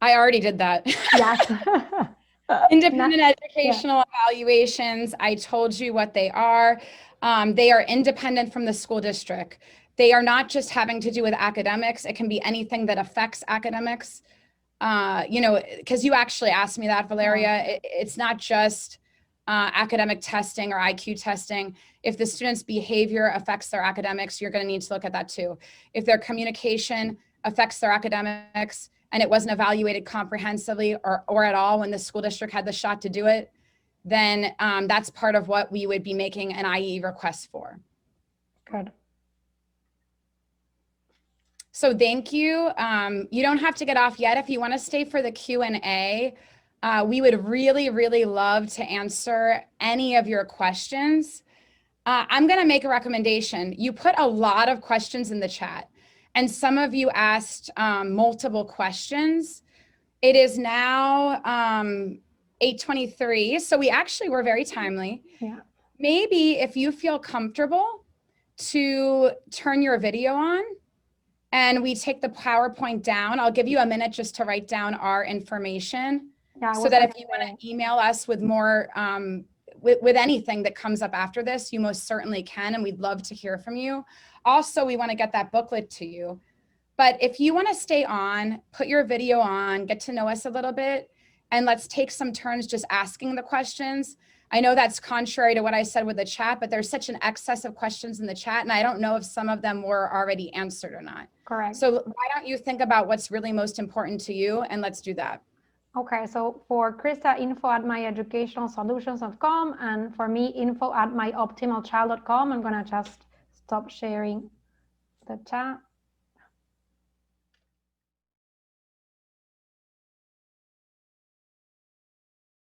I already did that. Yes. Independent educational evaluations, I told you what they are. They are independent from the school district. They are not just having to do with academics. It can be anything that affects academics. You know, because you actually asked me that, Valeria. It's not just academic testing or IQ testing. If the student's behavior affects their academics, you're going to need to look at that too. If their communication affects their academics and it wasn't evaluated comprehensively or at all when the school district had the shot to do it, then that's part of what we would be making an IE request for. Good. So thank you. You don't have to get off yet. If you want to stay for the Q&A, we would really, really love to answer any of your questions. I'm going to make a recommendation. You put a lot of questions in the chat, and some of you asked multiple questions. It is now 8:23, so we actually were very timely. Yeah. Maybe if you feel comfortable to turn your video on and we take the PowerPoint down, I'll give you a minute just to write down our information. Yeah, so that if you want to email us with more, with anything that comes up after this, you most certainly can, and we'd love to hear from you. Also, we want to get that booklet to you. But if you want to stay on, put your video on, get to know us a little bit, and let's take some turns just asking the questions. I know that's contrary to what I said with the chat, but there's such an excess of questions in the chat, and I don't know if some of them were already answered or not. Correct. So why don't you think about what's really most important to you, and let's do that. Okay, so for Krista, info@myeducationalsolutions.com, and for me, info@myoptimalchild.com. I'm gonna just stop sharing the chat.